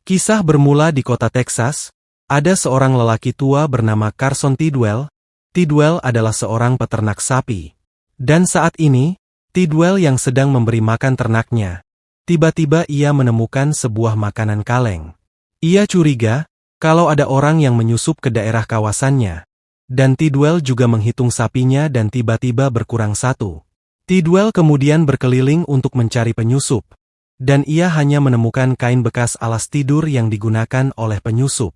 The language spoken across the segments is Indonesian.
Kisah bermula di kota Texas. Ada seorang lelaki tua bernama Carson Tidwell. Tidwell adalah seorang peternak sapi. Dan saat ini, Tidwell yang sedang memberi makan ternaknya. Tiba-tiba ia menemukan sebuah makanan kaleng. Ia curiga kalau ada orang yang menyusup ke daerah kawasannya. Dan Tidwell juga menghitung sapinya dan tiba-tiba berkurang satu. Tidwell kemudian berkeliling untuk mencari penyusup. Dan ia hanya menemukan kain bekas alas tidur yang digunakan oleh penyusup.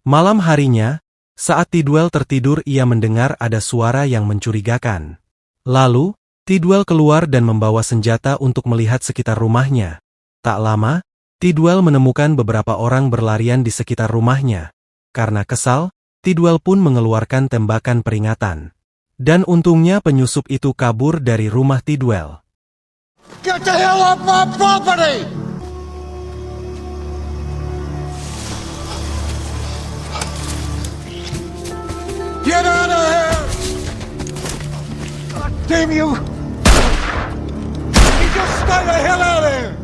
Malam harinya, saat Tidwell tertidur ia mendengar ada suara yang mencurigakan. Lalu, Tidwell keluar dan membawa senjata untuk melihat sekitar rumahnya. Tak lama, Tidwell menemukan beberapa orang berlarian di sekitar rumahnya. Karena kesal, Tidwell pun mengeluarkan tembakan peringatan. Dan untungnya penyusup itu kabur dari rumah Tidwell. Get the hell off my property! Get out of here! God damn you! You just stay the hell out of here!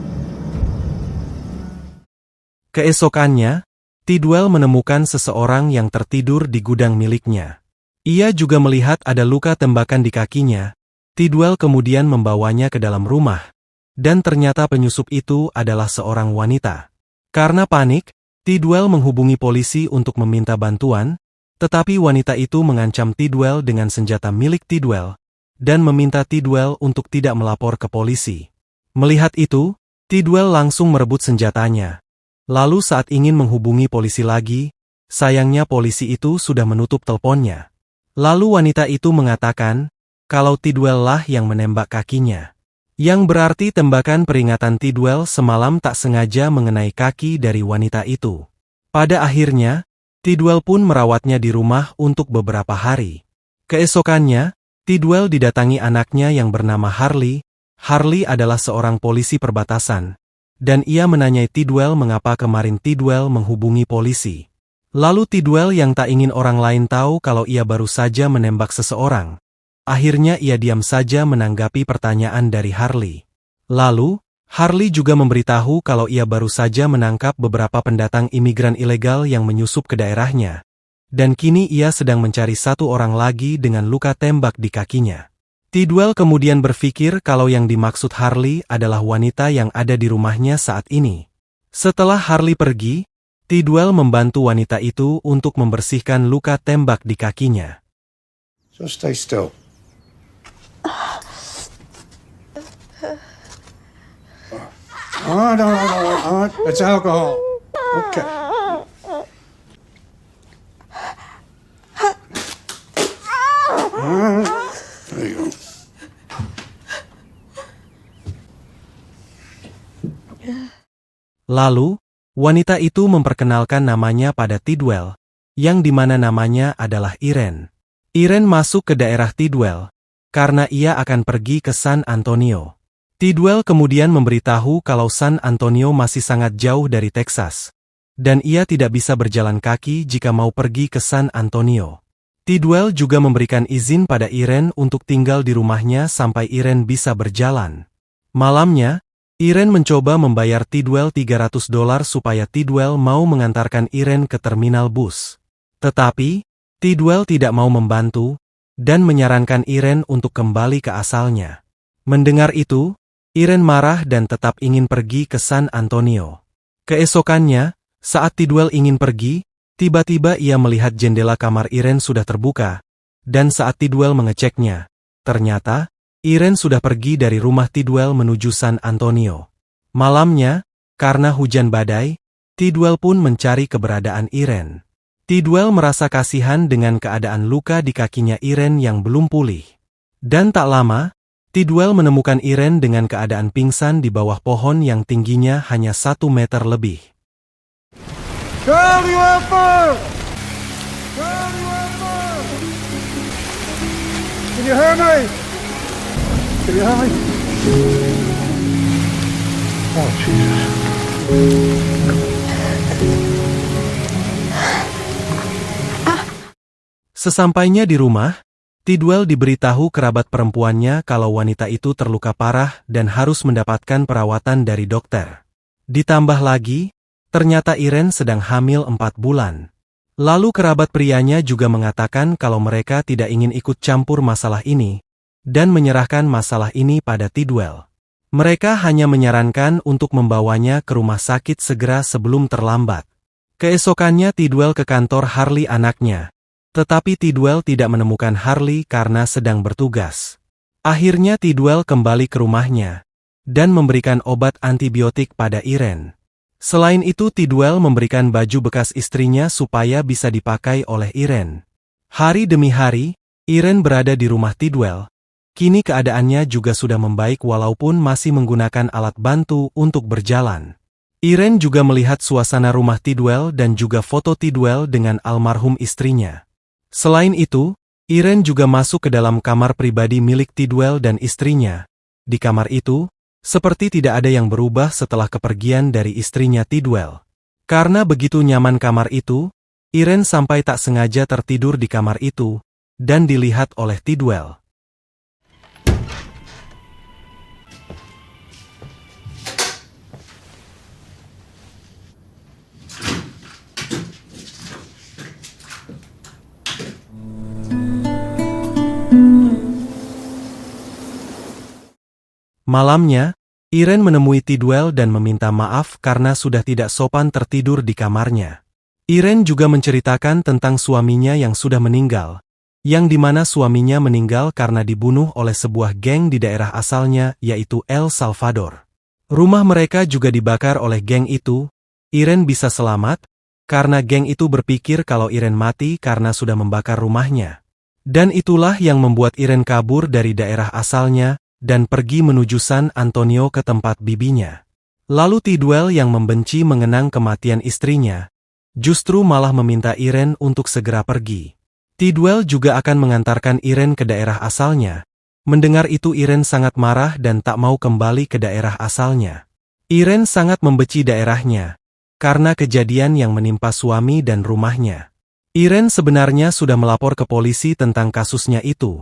Keesokannya, Tidwell menemukan seseorang yang tertidur di gudang miliknya. Ia juga melihat ada luka tembakan di kakinya. Tidwell kemudian membawanya ke dalam rumah. Dan ternyata penyusup itu adalah seorang wanita. Karena panik, Tidwell menghubungi polisi untuk meminta bantuan, tetapi wanita itu mengancam Tidwell dengan senjata milik Tidwell, dan meminta Tidwell untuk tidak melapor ke polisi. Melihat itu, Tidwell langsung merebut senjatanya. Lalu saat ingin menghubungi polisi lagi, sayangnya polisi itu sudah menutup teleponnya. Lalu wanita itu mengatakan, kalau Tidwell lah yang menembak kakinya. Yang berarti tembakan peringatan Tidwell semalam tak sengaja mengenai kaki dari wanita itu. Pada akhirnya, Tidwell pun merawatnya di rumah untuk beberapa hari. Keesokannya, Tidwell didatangi anaknya yang bernama Harley. Harley adalah seorang polisi perbatasan. Dan ia menanyai Tidwell mengapa kemarin Tidwell menghubungi polisi. Lalu Tidwell yang tak ingin orang lain tahu kalau ia baru saja menembak seseorang. Akhirnya ia diam saja menanggapi pertanyaan dari Harley. Lalu, Harley juga memberitahu kalau ia baru saja menangkap beberapa pendatang imigran ilegal yang menyusup ke daerahnya. Dan kini ia sedang mencari satu orang lagi dengan luka tembak di kakinya. Tidwell kemudian berpikir kalau yang dimaksud Harley adalah wanita yang ada di rumahnya saat ini. Setelah Harley pergi, Tidwell membantu wanita itu untuk membersihkan luka tembak di kakinya. So stay still. All right. It's alcohol. Okay. All right. There you go. Lalu, wanita itu memperkenalkan namanya pada Tidwell, yang dimana namanya adalah Irene. Irene masuk ke daerah Tidwell, karena ia akan pergi ke San Antonio. Tidwell kemudian memberitahu kalau San Antonio masih sangat jauh dari Texas. Dan ia tidak bisa berjalan kaki jika mau pergi ke San Antonio. Tidwell juga memberikan izin pada Irene untuk tinggal di rumahnya sampai Irene bisa berjalan. Malamnya, Irene mencoba membayar Tidwell $300 supaya Tidwell mau mengantarkan Irene ke terminal bus. Tetapi, Tidwell tidak mau membantu, dan menyarankan Irene untuk kembali ke asalnya. Mendengar itu, Irene marah dan tetap ingin pergi ke San Antonio. Keesokannya, saat Tidwell ingin pergi, tiba-tiba ia melihat jendela kamar Irene sudah terbuka, dan saat Tidwell mengeceknya, ternyata, Irene sudah pergi dari rumah Tidwell menuju San Antonio. Malamnya, karena hujan badai, Tidwell pun mencari keberadaan Irene. Tidwell merasa kasihan dengan keadaan luka di kakinya Irene yang belum pulih. Dan tak lama, Tidwell menemukan Irene dengan keadaan pingsan di bawah pohon yang tingginya hanya 1 meter lebih. Girl, you have fun! Girl, you have fun! Can you hear me? Can you hear me? Oh, Jesus. Sesampainya di rumah, Tidwell diberitahu kerabat perempuannya kalau wanita itu terluka parah dan harus mendapatkan perawatan dari dokter. Ditambah lagi, Ternyata Irene sedang hamil 4 bulan. Lalu kerabat prianya juga mengatakan kalau mereka tidak ingin ikut campur masalah ini, dan menyerahkan masalah ini pada Tidwell. Mereka hanya menyarankan untuk membawanya ke rumah sakit segera sebelum terlambat. Keesokannya Tidwell ke kantor Harley anaknya. Tetapi Tidwell tidak menemukan Harley karena sedang bertugas. Akhirnya Tidwell kembali ke rumahnya, dan memberikan obat antibiotik pada Irene. Selain itu Tidwell memberikan baju bekas istrinya supaya bisa dipakai oleh Irene. Hari demi hari, Irene berada di rumah Tidwell. Kini keadaannya juga sudah membaik walaupun masih menggunakan alat bantu untuk berjalan. Irene juga melihat suasana rumah Tidwell dan juga foto Tidwell dengan almarhum istrinya. Selain itu, Irene juga masuk ke dalam kamar pribadi milik Tidwell dan istrinya. Di kamar itu, seperti tidak ada yang berubah setelah kepergian dari istrinya Tidwell. Karena begitu nyaman kamar itu, Irene sampai tak sengaja tertidur di kamar itu, dan dilihat oleh Tidwell. Malamnya, Irene menemui Tidwell dan meminta maaf karena sudah tidak sopan tertidur di kamarnya. Irene juga menceritakan tentang suaminya yang sudah meninggal, yang dimana suaminya meninggal karena dibunuh oleh sebuah geng di daerah asalnya yaitu El Salvador. Rumah mereka juga dibakar oleh geng itu. Irene bisa selamat, karena geng itu berpikir kalau Irene mati karena sudah membakar rumahnya. Dan itulah yang membuat Irene kabur dari daerah asalnya, dan pergi menuju San Antonio ke tempat bibinya. Lalu Tidwell yang membenci mengenang kematian istrinya, justru malah meminta Irene untuk segera pergi. Tidwell juga akan mengantarkan Irene ke daerah asalnya. Mendengar itu Irene sangat marah dan tak mau kembali ke daerah asalnya. Irene sangat membenci daerahnya, karena kejadian yang menimpa suami dan rumahnya. Irene sebenarnya sudah melapor ke polisi tentang kasusnya itu.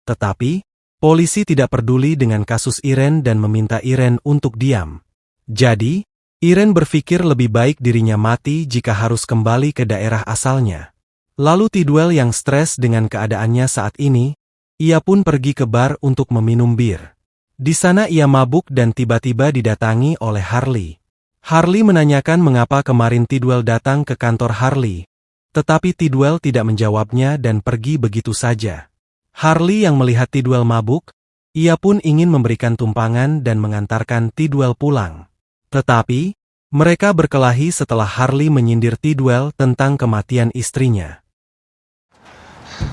Tetapi, polisi tidak peduli dengan kasus Irene dan meminta Irene untuk diam. Jadi, Irene berpikir lebih baik dirinya mati jika harus kembali ke daerah asalnya. Lalu Tidwell yang stres dengan keadaannya saat ini, ia pun pergi ke bar untuk meminum bir. Di sana ia mabuk dan tiba-tiba didatangi oleh Harley. Harley menanyakan mengapa kemarin Tidwell datang ke kantor Harley, tetapi Tidwell tidak menjawabnya dan pergi begitu saja. Harley yang melihat Tidwell mabuk, ia pun ingin memberikan tumpangan dan mengantarkan Tidwell pulang. Tetapi, mereka berkelahi setelah Harley menyindir Tidwell tentang kematian istrinya.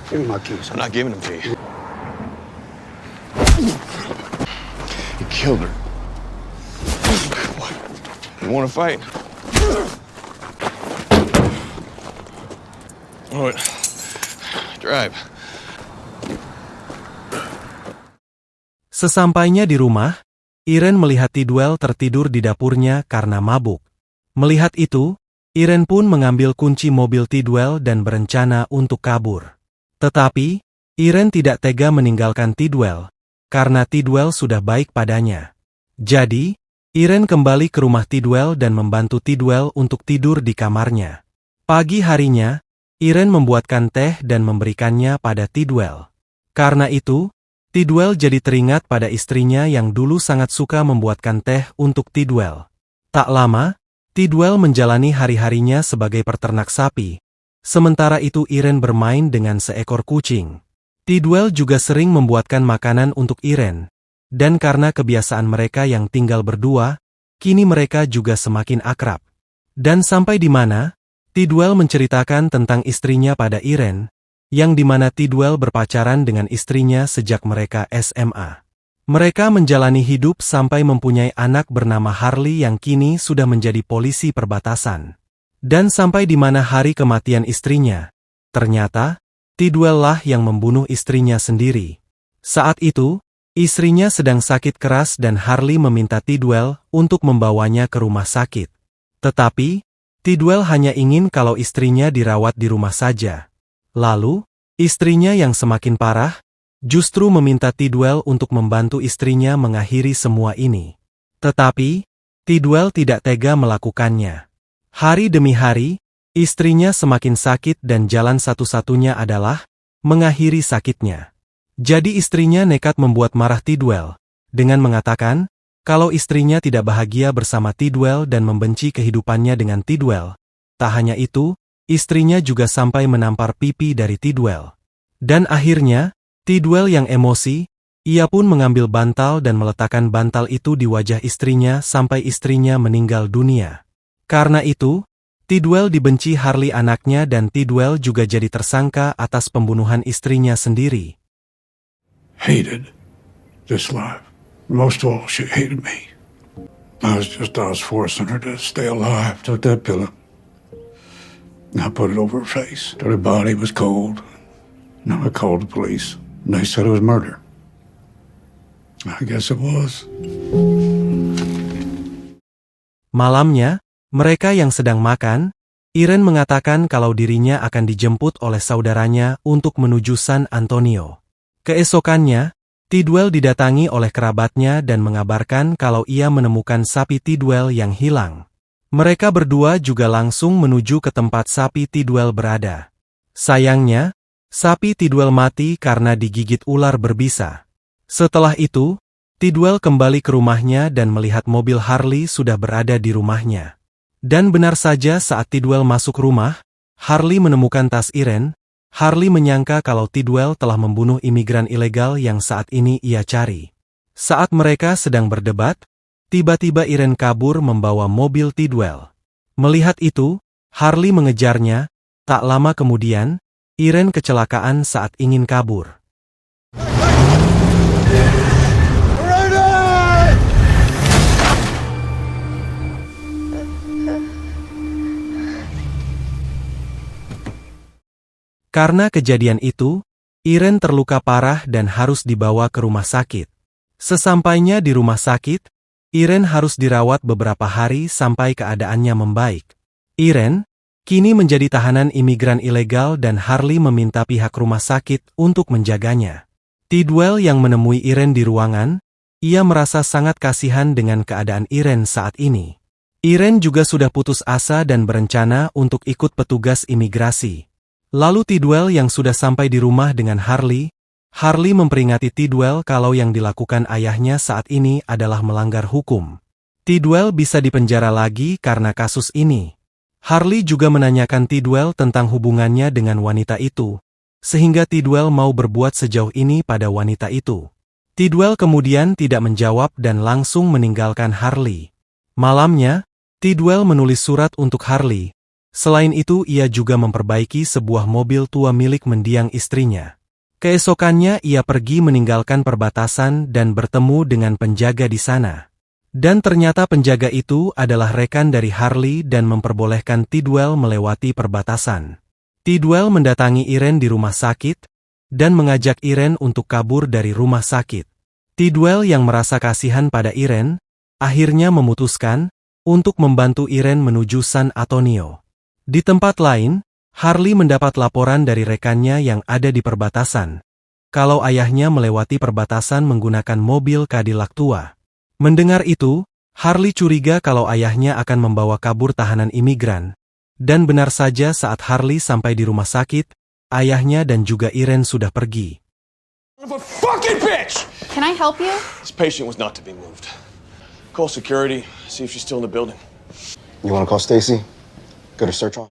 Give me my keys. I'm not giving them to you. You killed her. What? You want to fight? All right. Drive. Sesampainya di rumah, Irene melihat Tidwell tertidur di dapurnya karena mabuk. Melihat itu, Irene pun mengambil kunci mobil Tidwell dan berencana untuk kabur. Tetapi, Irene tidak tega meninggalkan Tidwell, karena Tidwell sudah baik padanya. Jadi, Irene kembali ke rumah Tidwell dan membantu Tidwell untuk tidur di kamarnya. Pagi harinya, Irene membuatkan teh dan memberikannya pada Tidwell. Karena itu, Tidwell jadi teringat pada istrinya yang dulu sangat suka membuatkan teh untuk Tidwell. Tak lama, Tidwell menjalani hari-harinya sebagai peternak sapi. Sementara itu Irene bermain dengan seekor kucing. Tidwell juga sering membuatkan makanan untuk Irene. Dan karena kebiasaan mereka yang tinggal berdua, kini mereka juga semakin akrab. Dan sampai di mana, Tidwell menceritakan tentang istrinya pada Irene, yang dimana Tidwell berpacaran dengan istrinya sejak mereka SMA. Mereka menjalani hidup sampai mempunyai anak bernama Harley yang kini sudah menjadi polisi perbatasan. Dan sampai di mana hari kematian istrinya, ternyata, Tidwell lah yang membunuh istrinya sendiri. Saat itu, istrinya sedang sakit keras dan Harley meminta Tidwell untuk membawanya ke rumah sakit. Tetapi, Tidwell hanya ingin kalau istrinya dirawat di rumah saja. Lalu, istrinya yang semakin parah, justru meminta Tidwell untuk membantu istrinya mengakhiri semua ini. Tetapi, Tidwell tidak tega melakukannya. Hari demi hari, istrinya semakin sakit dan jalan satu-satunya adalah mengakhiri sakitnya. Jadi istrinya nekat membuat marah Tidwell, dengan mengatakan, kalau istrinya tidak bahagia bersama Tidwell dan membenci kehidupannya dengan Tidwell. Tak hanya itu, istrinya juga sampai menampar pipi dari Tidwell. Dan akhirnya, Tidwell yang emosi, ia pun mengambil bantal dan meletakkan bantal itu di wajah istrinya sampai istrinya meninggal dunia. Karena itu, Tidwell dibenci Harley anaknya dan Tidwell juga jadi tersangka atas pembunuhan istrinya sendiri. Hated this life. Most of all, she hated me. I was forcing her to stay alive. Took that pillow. I put it over her face till her body was cold. Now I called the police. And they said it was murder. I guess it was. Malamnya, mereka yang sedang makan, Irene mengatakan kalau dirinya akan dijemput oleh saudaranya untuk menuju San Antonio. Keesokannya, Tidwell didatangi oleh kerabatnya dan mengabarkan kalau ia menemukan sapi Tidwell yang hilang. Mereka berdua juga langsung menuju ke tempat sapi Tidwell berada. Sayangnya, sapi Tidwell mati karena digigit ular berbisa. Setelah itu, Tidwell kembali ke rumahnya dan melihat mobil Harley sudah berada di rumahnya. Dan benar saja saat Tidwell masuk rumah, Harley menemukan tas Irene. Harley menyangka kalau Tidwell telah membunuh imigran ilegal yang saat ini ia cari. Saat mereka sedang berdebat, tiba-tiba Irene kabur membawa mobil Tidwell. Melihat itu, Harley mengejarnya. Tak lama kemudian, Irene kecelakaan saat ingin kabur. Karena kejadian itu, Irene terluka parah dan harus dibawa ke rumah sakit. Sesampainya di rumah sakit, Irene harus dirawat beberapa hari sampai keadaannya membaik. Irene kini menjadi tahanan imigran ilegal dan Harley meminta pihak rumah sakit untuk menjaganya. Tidwell yang menemui Irene di ruangan, ia merasa sangat kasihan dengan keadaan Irene saat ini. Irene juga sudah putus asa dan berencana untuk ikut petugas imigrasi. Lalu Tidwell yang sudah sampai di rumah dengan Harley memperingati Tidwell kalau yang dilakukan ayahnya saat ini adalah melanggar hukum. Tidwell bisa dipenjara lagi karena kasus ini. Harley juga menanyakan Tidwell tentang hubungannya dengan wanita itu, sehingga Tidwell mau berbuat sejauh ini pada wanita itu. Tidwell kemudian tidak menjawab dan langsung meninggalkan Harley. Malamnya, Tidwell menulis surat untuk Harley. Selain itu ia juga memperbaiki sebuah mobil tua milik mendiang istrinya. Keesokannya ia pergi meninggalkan perbatasan dan bertemu dengan penjaga di sana. Dan ternyata penjaga itu adalah rekan dari Harley dan memperbolehkan Tidwell melewati perbatasan. Tidwell mendatangi Irene di rumah sakit dan mengajak Irene untuk kabur dari rumah sakit. Tidwell yang merasa kasihan pada Irene, akhirnya memutuskan untuk membantu Irene menuju San Antonio. Di tempat lain, Harley mendapat laporan dari rekannya yang ada di perbatasan, kalau ayahnya melewati perbatasan menggunakan mobil Cadillac tua. Mendengar itu, Harley curiga kalau ayahnya akan membawa kabur tahanan imigran. Dan benar saja saat Harley sampai di rumah sakit, ayahnya dan juga Irene sudah pergi. Can I help you? This patient was not to be moved. Call security, see if she's still in the building. You want to call Stacy? Go to search on.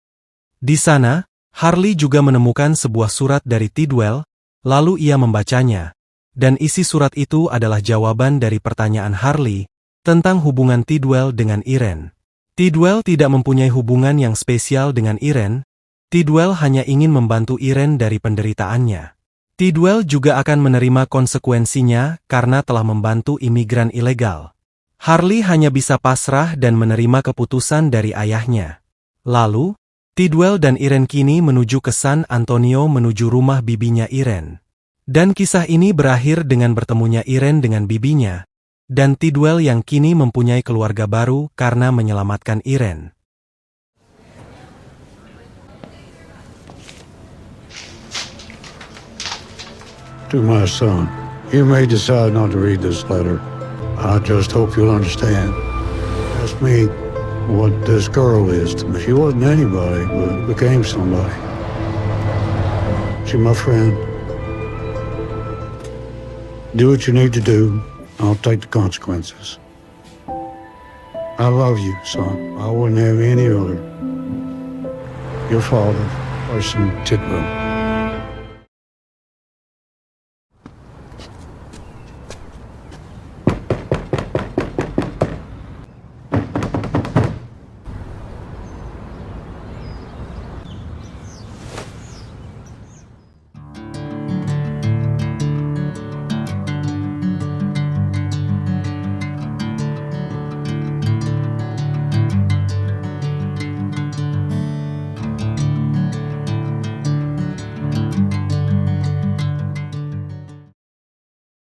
Di sana, Harley juga menemukan sebuah surat dari Tidwell, lalu ia membacanya. Dan isi surat itu adalah jawaban dari pertanyaan Harley tentang hubungan Tidwell dengan Irene. Tidwell tidak mempunyai hubungan yang spesial dengan Irene. Tidwell hanya ingin membantu Irene dari penderitaannya. Tidwell juga akan menerima konsekuensinya karena telah membantu imigran ilegal. Harley hanya bisa pasrah dan menerima keputusan dari ayahnya. Lalu, Tidwell dan Irene kini menuju ke San Antonio menuju rumah bibinya Irene. Dan kisah ini berakhir dengan bertemunya Irene dengan bibinya, dan Tidwell yang kini mempunyai keluarga baru karena menyelamatkan Irene. To my son, you may decide not to read this letter. I just hope you'll understand. That's me what this girl is to me. She wasn't anybody, but became somebody. She's my friend. Do what you need to do. I'll take the consequences. I love you, son. I wouldn't have any other. Your father, Orson Tidwell.